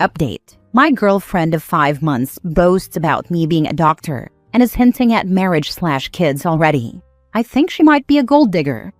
Update. My girlfriend of 5 months boasts about me being a doctor and is hinting at marriage/kids already. I think she might be a gold digger.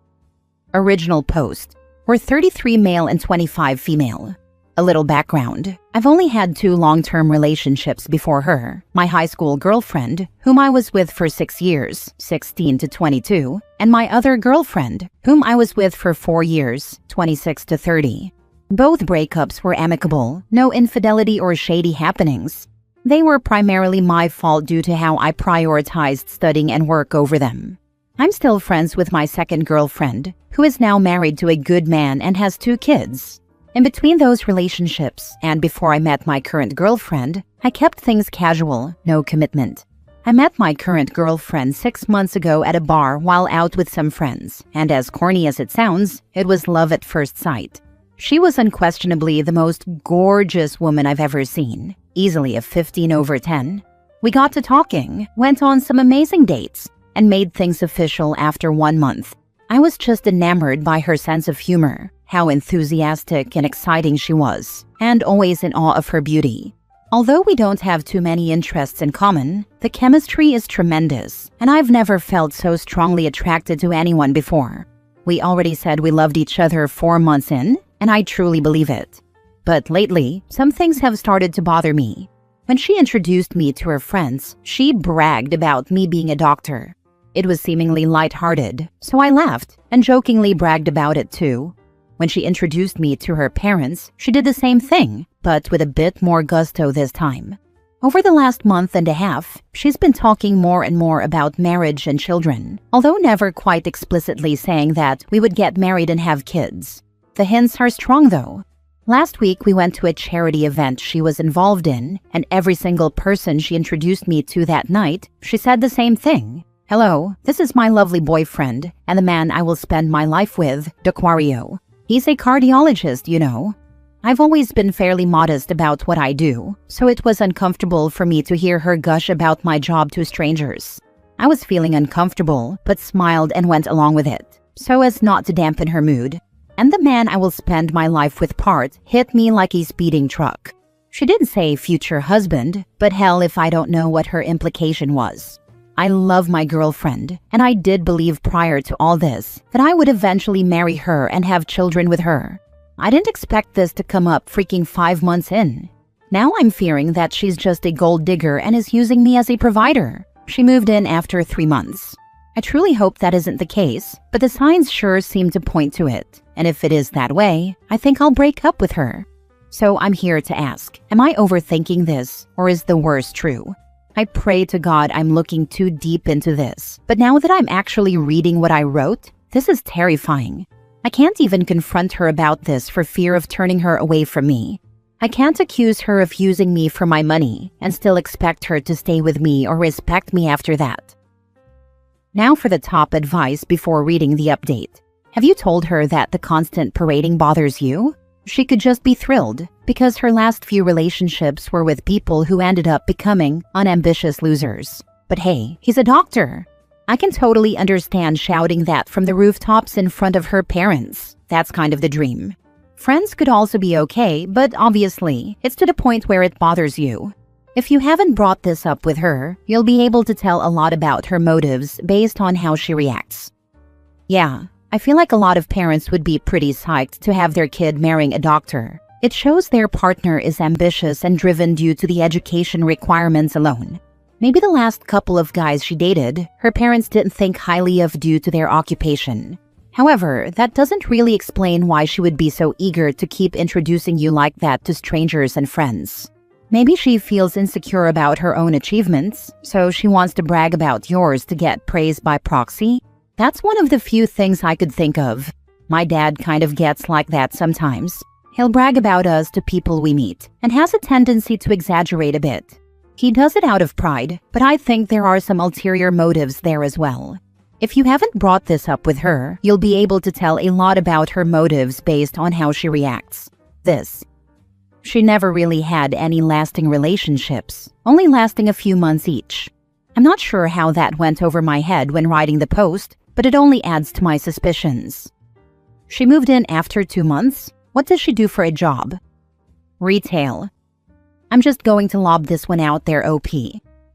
Original post. We're 33 male and 25 female. A little background. I've only had 2 long-term relationships before her. My high school girlfriend, whom I was with for 6 years, 16 to 22, and my other girlfriend, whom I was with for 4 years, 26 to 30. Both breakups were amicable, no infidelity or shady happenings. They were primarily my fault due to how I prioritized studying and work over them. I'm still friends with my second girlfriend, who is now married to a good man and has 2 kids. In between those relationships, and before I met my current girlfriend, I kept things casual, no commitment. I met my current girlfriend 6 months ago at a bar while out with some friends, and as corny as it sounds, it was love at first sight. She was unquestionably the most gorgeous woman I've ever seen, easily a 15/10. We got to talking, went on some amazing dates, and made things official after 1 month. I was just enamored by her sense of humor, how enthusiastic and exciting she was, and always in awe of her beauty. Although we don't have too many interests in common, the chemistry is tremendous, and I've never felt so strongly attracted to anyone before. We already said we loved each other 4 months in, and I truly believe it. But lately, some things have started to bother me. When she introduced me to her friends, she bragged about me being a doctor. It was seemingly lighthearted, so I laughed and jokingly bragged about it too. When she introduced me to her parents, she did the same thing, but with a bit more gusto this time. Over the last month and a half, she's been talking more and more about marriage and children, although never quite explicitly saying that we would get married and have kids. The hints are strong though. Last week, we went to a charity event she was involved in, and every single person she introduced me to that night, she said the same thing. Hello, this is my lovely boyfriend, and the man I will spend my life with, D'Aquario. He's a cardiologist, you know. I've always been fairly modest about what I do, so it was uncomfortable for me to hear her gush about my job to strangers. I was feeling uncomfortable, but smiled and went along with it, so as not to dampen her mood. And the man I will spend my life with part hit me like a speeding truck. She didn't say future husband, but hell if I don't know what her implication was. I love my girlfriend, and I did believe prior to all this that I would eventually marry her and have children with her. I didn't expect this to come up freaking 5 months in. Now I'm fearing that she's just a gold digger and is using me as a provider. She moved in after 3 months. I truly hope that isn't the case, but the signs sure seem to point to it. And if it is that way, I think I'll break up with her. So I'm here to ask, am I overthinking this, or is the worst true? I pray to God I'm looking too deep into this, but now that I'm actually reading what I wrote, this is terrifying. I can't even confront her about this for fear of turning her away from me. I can't accuse her of using me for my money and still expect her to stay with me or respect me after that. Now for the top advice before reading the update. Have you told her that the constant parading bothers you? She could just be thrilled, because her last few relationships were with people who ended up becoming unambitious losers. But hey, he's a doctor. I can totally understand shouting that from the rooftops in front of her parents. That's kind of the dream. Friends could also be okay, but obviously, it's to the point where it bothers you. If you haven't brought this up with her, you'll be able to tell a lot about her motives based on how she reacts. Yeah, I feel like a lot of parents would be pretty psyched to have their kid marrying a doctor. It shows their partner is ambitious and driven due to the education requirements alone. Maybe the last couple of guys she dated, her parents didn't think highly of due to their occupation. However, that doesn't really explain why she would be so eager to keep introducing you like that to strangers and friends. Maybe she feels insecure about her own achievements, so she wants to brag about yours to get praise by proxy. That's one of the few things I could think of. My dad kind of gets like that sometimes. He'll brag about us to people we meet, and has a tendency to exaggerate a bit. He does it out of pride, but I think there are some ulterior motives there as well. If you haven't brought this up with her, you'll be able to tell a lot about her motives based on how she reacts. She never really had any lasting relationships, only lasting a few months each. I'm not sure how that went over my head when writing the post, but it only adds to my suspicions. She moved in after 2 months. What does she do for a job? Retail. I'm just going to lob this one out there, OP.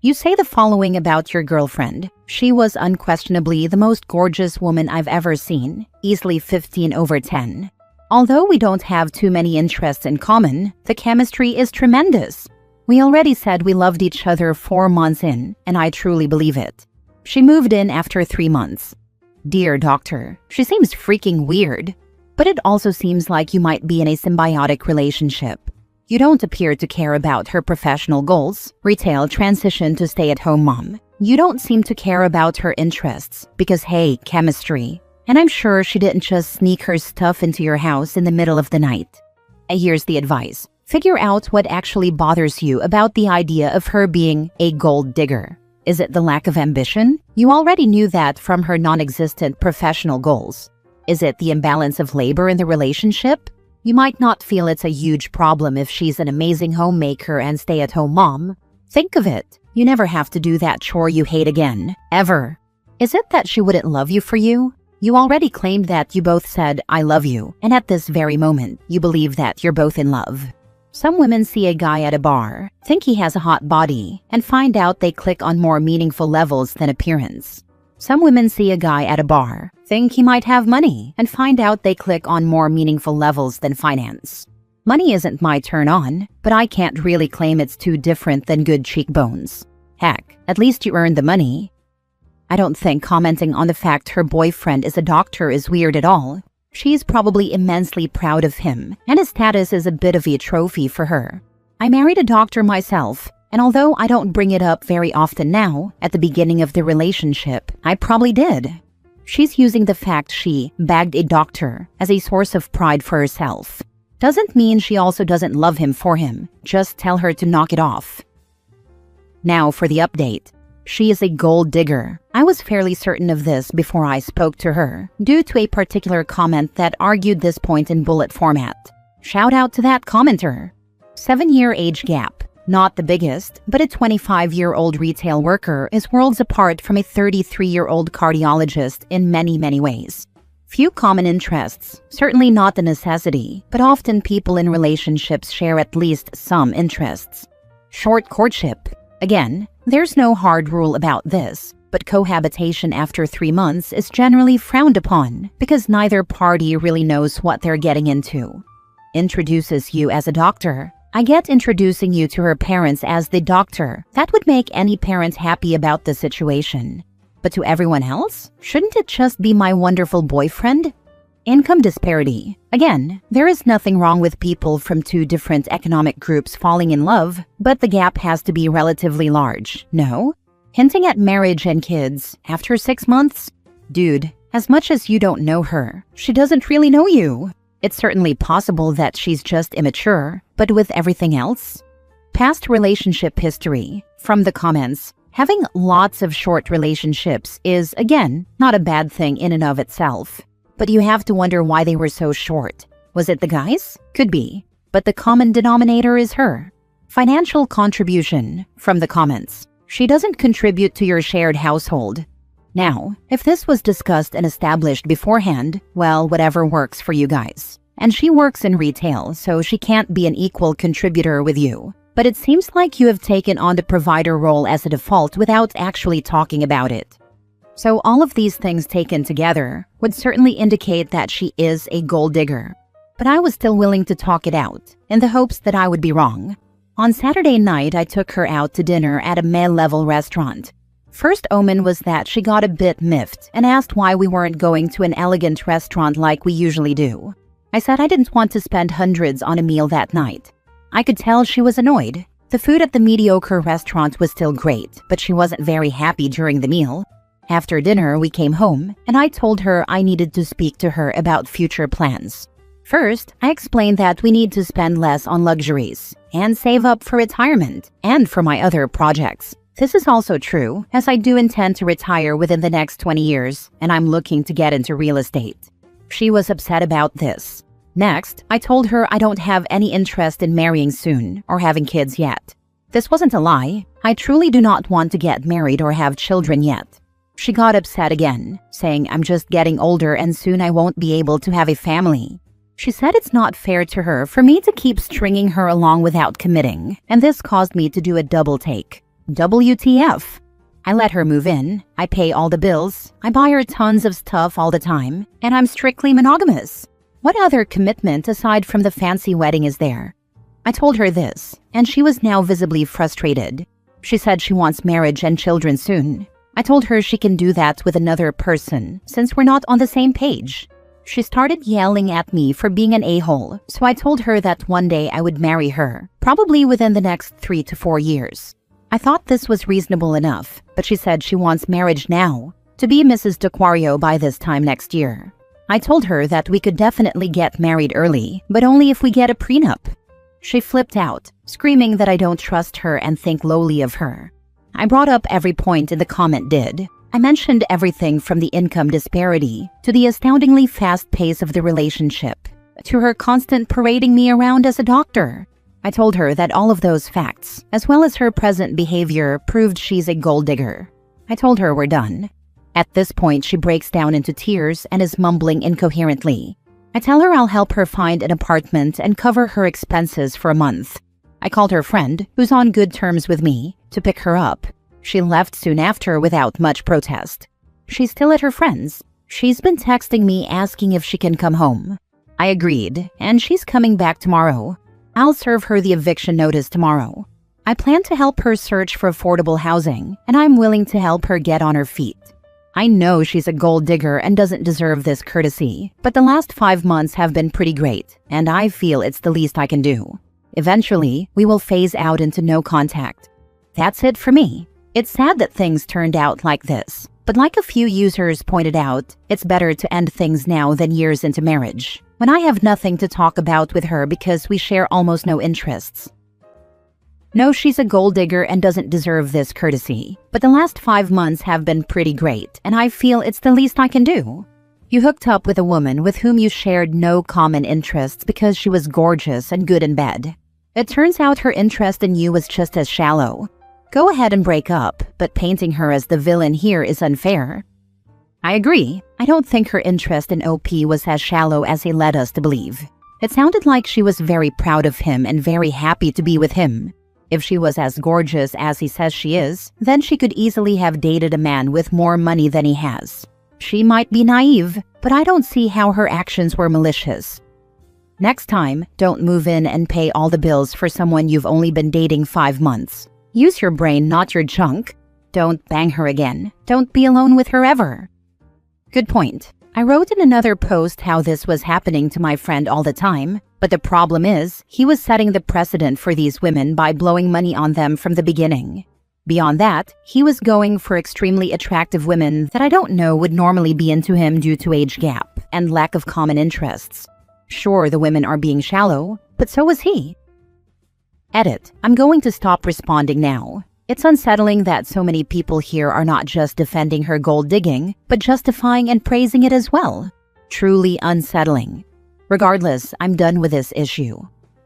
You say the following about your girlfriend. She was unquestionably the most gorgeous woman I've ever seen, easily 15/10. Although we don't have too many interests in common, the chemistry is tremendous. We already said we loved each other 4 months in, and I truly believe it. She moved in after 3 months. Dear doctor, she seems freaking weird. But it also seems like you might be in a symbiotic relationship. You don't appear to care about her professional goals, retail transition to stay-at-home mom. You don't seem to care about her interests because, hey, chemistry. And I'm sure she didn't just sneak her stuff into your house in the middle of the night. Here's the advice. Figure out what actually bothers you about the idea of her being a gold digger. Is it the lack of ambition? You already knew that from her non-existent professional goals. Is it the imbalance of labor in the relationship? You might not feel it's a huge problem if she's an amazing homemaker and stay-at-home mom. Think of it. You never have to do that chore you hate again. Ever. Is it that she wouldn't love you for you? You already claimed that you both said, I love you, and at this very moment, you believe that you're both in love. Some women see a guy at a bar, think he has a hot body, and find out they click on more meaningful levels than appearance. Some women see a guy at a bar, think he might have money, and find out they click on more meaningful levels than finance. Money isn't my turn on, but I can't really claim it's too different than good cheekbones. Heck, at least you earned the money. I don't think commenting on the fact her boyfriend is a doctor is weird at all. She's probably immensely proud of him, and his status is a bit of a trophy for her. I married a doctor myself, and although I don't bring it up very often now, at the beginning of the relationship, I probably did. She's using the fact she bagged a doctor as a source of pride for herself. Doesn't mean she also doesn't love him for him. Just tell her to knock it off. Now for the update. She is a gold digger. I was fairly certain of this before I spoke to her, due to a particular comment that argued this point in bullet format. Shout out to that commenter. 7-year age gap. Not the biggest, but a 25-year-old retail worker is worlds apart from a 33-year-old cardiologist in many, many ways. Few common interests, certainly not the necessity, but often people in relationships share at least some interests. Short courtship. Again, there's no hard rule about this, but cohabitation after 3 months is generally frowned upon because neither party really knows what they're getting into. Introduces you as a doctor. I get introducing you to her parents as the doctor. That would make any parent happy about the situation. But to everyone else, shouldn't it just be my wonderful boyfriend? Income disparity. Again, there is nothing wrong with people from 2 different economic groups falling in love, but the gap has to be relatively large, no? Hinting at marriage and kids after 6 months? Dude, as much as you don't know her, she doesn't really know you. It's certainly possible that she's just immature, but with everything else? Past relationship history. From the comments, having lots of short relationships is, again, not a bad thing in and of itself. But you have to wonder why they were so short. Was it the guys? Could be. But the common denominator is her. Financial contribution. From the comments, she doesn't contribute to your shared household. Now, if this was discussed and established beforehand, well, whatever works for you guys. And she works in retail, so she can't be an equal contributor with you. But it seems like you have taken on the provider role as a default without actually talking about it. So all of these things taken together would certainly indicate that she is a gold digger. But I was still willing to talk it out, in the hopes that I would be wrong. On Saturday night, I took her out to dinner at a male-level restaurant. First omen was that she got a bit miffed and asked why we weren't going to an elegant restaurant like we usually do. I said I didn't want to spend hundreds on a meal that night. I could tell she was annoyed. The food at the mediocre restaurant was still great, but she wasn't very happy during the meal. After dinner, we came home, and I told her I needed to speak to her about future plans. First, I explained that we need to spend less on luxuries and save up for retirement and for my other projects. This is also true, as I do intend to retire within the next 20 years, and I'm looking to get into real estate. She was upset about this. Next, I told her I don't have any interest in marrying soon or having kids yet. This wasn't a lie. I truly do not want to get married or have children yet. She got upset again, saying I'm just getting older and soon I won't be able to have a family. She said it's not fair to her for me to keep stringing her along without committing, and this caused me to do a double take. WTF? I let her move in, I pay all the bills, I buy her tons of stuff all the time, and I'm strictly monogamous. What other commitment aside from the fancy wedding is there? I told her this, and she was now visibly frustrated. She said she wants marriage and children soon. I told her she can do that with another person, since we're not on the same page. She started yelling at me for being an a-hole, so I told her that one day I would marry her, probably within the next 3 to 4 years. I thought this was reasonable enough, but she said she wants marriage now, to be Mrs. DeQuario by this time next year. I told her that we could definitely get married early, but only if we get a prenup. She flipped out, screaming that I don't trust her and think lowly of her. I brought up every point in the comment did. I mentioned everything from the income disparity, to the astoundingly fast pace of the relationship, to her constant parading me around as a doctor. I told her that all of those facts, as well as her present behavior, proved she's a gold digger. I told her we're done. At this point, she breaks down into tears and is mumbling incoherently. I tell her I'll help her find an apartment and cover her expenses for a month. I called her friend, who's on good terms with me, to pick her up. She left soon after without much protest. She's still at her friend's. She's been texting me asking if she can come home. I agreed, and she's coming back tomorrow. I'll serve her the eviction notice tomorrow. I plan to help her search for affordable housing, and I'm willing to help her get on her feet. I know she's a gold digger and doesn't deserve this courtesy, but the last 5 months have been pretty great, and I feel it's the least I can do. Eventually, we will phase out into no contact. That's it for me. It's sad that things turned out like this, but like a few users pointed out, it's better to end things now than years into marriage, when I have nothing to talk about with her because we share almost no interests. No, she's a gold digger and doesn't deserve this courtesy, but the last 5 months have been pretty great, and I feel it's the least I can do. You hooked up with a woman with whom you shared no common interests because she was gorgeous and good in bed. It turns out her interest in you was just as shallow. Go ahead and break up, but painting her as the villain here is unfair. I agree. I don't think her interest in OP was as shallow as he led us to believe. It sounded like she was very proud of him and very happy to be with him. If she was as gorgeous as he says she is, then she could easily have dated a man with more money than he has. She might be naive, but I don't see how her actions were malicious. Next time, don't move in and pay all the bills for someone you've only been dating 5 months. Use your brain, not your junk. Don't bang her again. Don't be alone with her ever. Good point. I wrote in another post how this was happening to my friend all the time, but the problem is, he was setting the precedent for these women by blowing money on them from the beginning. Beyond that, he was going for extremely attractive women that I don't know would normally be into him due to age gap and lack of common interests. Sure, the women are being shallow, but so was he. Edit. I'm going to stop responding now. It's unsettling that so many people here are not just defending her gold digging, but justifying and praising it as well. Truly unsettling. Regardless, I'm done with this issue.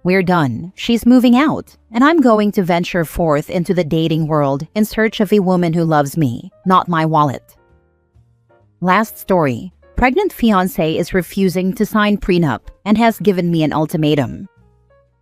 We're done. She's moving out, and I'm going to venture forth into the dating world in search of a woman who loves me, not my wallet. Last story. Pregnant fiancé is refusing to sign prenup and has given me an ultimatum.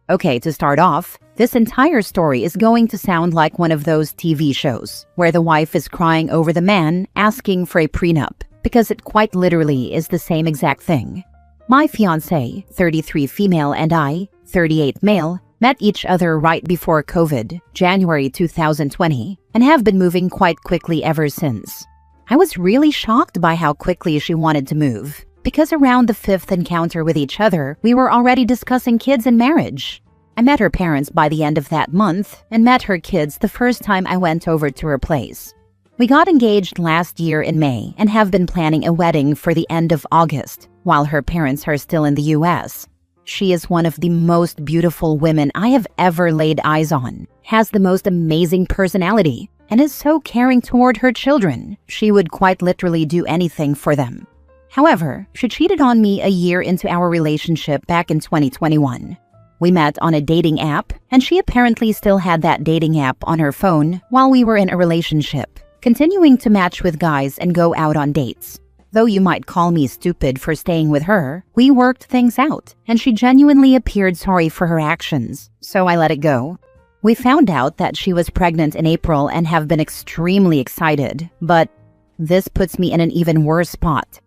Okay, to start off, this entire story is going to sound like one of those TV shows where the wife is crying over the man asking for a prenup, because it quite literally is the same exact thing. My fiancé, 33 female, and I, 38 male, met each other right before COVID, January 2020, and have been moving quite quickly ever since. I was really shocked by how quickly she wanted to move, because around the 5th encounter with each other, we were already discussing kids and marriage. I met her parents by the end of that month and met her kids the first time I went over to her place. We got engaged last year in May and have been planning a wedding for the end of August, while her parents are still in the US. She is one of the most beautiful women I have ever laid eyes on, has the most amazing personality, and is so caring toward her children. She would quite literally do anything for them. However, she cheated on me a year into our relationship back in 2021. We met on a dating app, and she apparently still had that dating app on her phone while we were in a relationship, continuing to match with guys and go out on dates. Though you might call me stupid for staying with her, we worked things out, and she genuinely appeared sorry for her actions, so I let it go. We found out that she was pregnant in April and have been extremely excited, but this puts me in an even worse spot.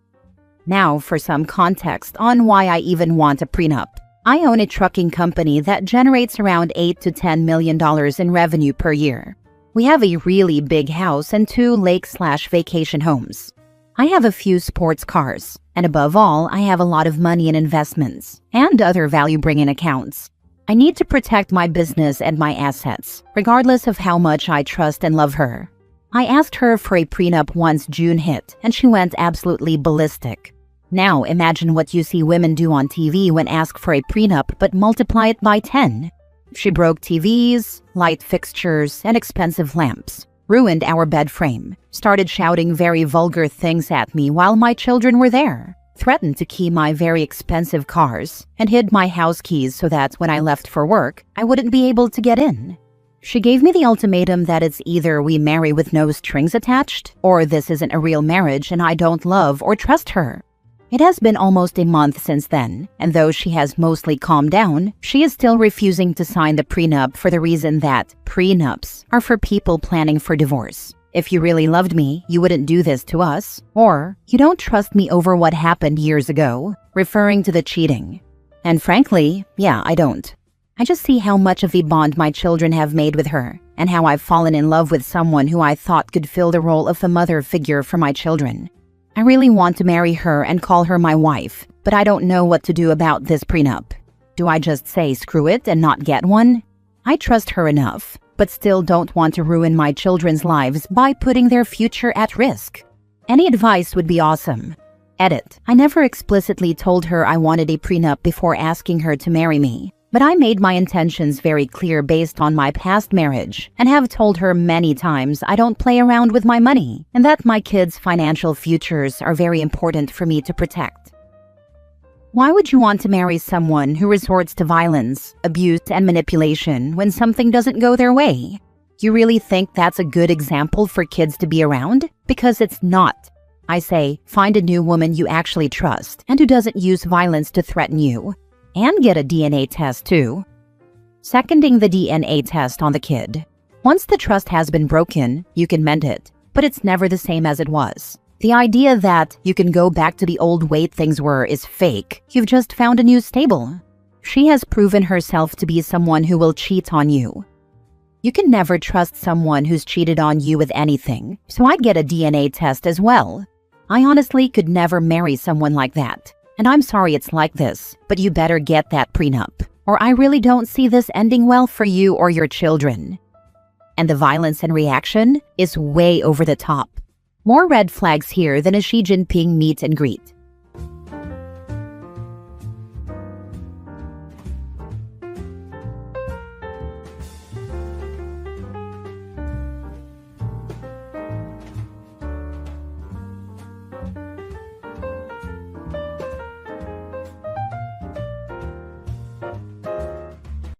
Now for some context on why I even want a prenup. I own a trucking company that generates around $8 to $10 million in revenue per year. We have a really big house and 2 lake/vacation homes. I have a few sports cars, and above all, I have a lot of money in investments and other value-bringing accounts. I need to protect my business and my assets, regardless of how much I trust and love her. I asked her for a prenup once June hit, and she went absolutely ballistic. Now imagine what you see women do on TV when asked for a prenup, but multiply it by 10. She broke TVs, light fixtures, and expensive lamps, ruined our bed frame, started shouting very vulgar things at me while my children were there, threatened to key my very expensive cars, and hid my house keys so that when I left for work, I wouldn't be able to get in. She gave me the ultimatum that it's either we marry with no strings attached, or this isn't a real marriage and I don't love or trust her. It has been almost a month since then, and though she has mostly calmed down, she is still refusing to sign the prenup for the reason that prenups are for people planning for divorce. If you really loved me, you wouldn't do this to us. Or, you don't trust me over what happened years ago, referring to the cheating. And frankly, yeah, I don't. I just see how much of a bond my children have made with her, and how I've fallen in love with someone who I thought could fill the role of a mother figure for my children. I really want to marry her and call her my wife, but I don't know what to do about this prenup. Do I just say screw it and not get one? I trust her enough, but still don't want to ruin my children's lives by putting their future at risk. Any advice would be awesome. Edit. I never explicitly told her I wanted a prenup before asking her to marry me, but I made my intentions very clear based on my past marriage and have told her many times I don't play around with my money and that my kids' financial futures are very important for me to protect. Why would you want to marry someone who resorts to violence, abuse, and manipulation when something doesn't go their way? You really think that's a good example for kids to be around? Because it's not. I say, find a new woman you actually trust and who doesn't use violence to threaten you. And get a DNA test too. Seconding the DNA test on the kid. Once the trust has been broken, you can mend it, but it's never the same as it was. The idea that you can go back to the old way things were is fake. You've just found a new stable. She has proven herself to be someone who will cheat on you. You can never trust someone who's cheated on you with anything, so I'd get a DNA test as well. I honestly could never marry someone like that. And I'm sorry it's like this, but you better get that prenup, or I really don't see this ending well for you or your children. And the violence and reaction is way over the top. More red flags here than a Xi Jinping meet and greet.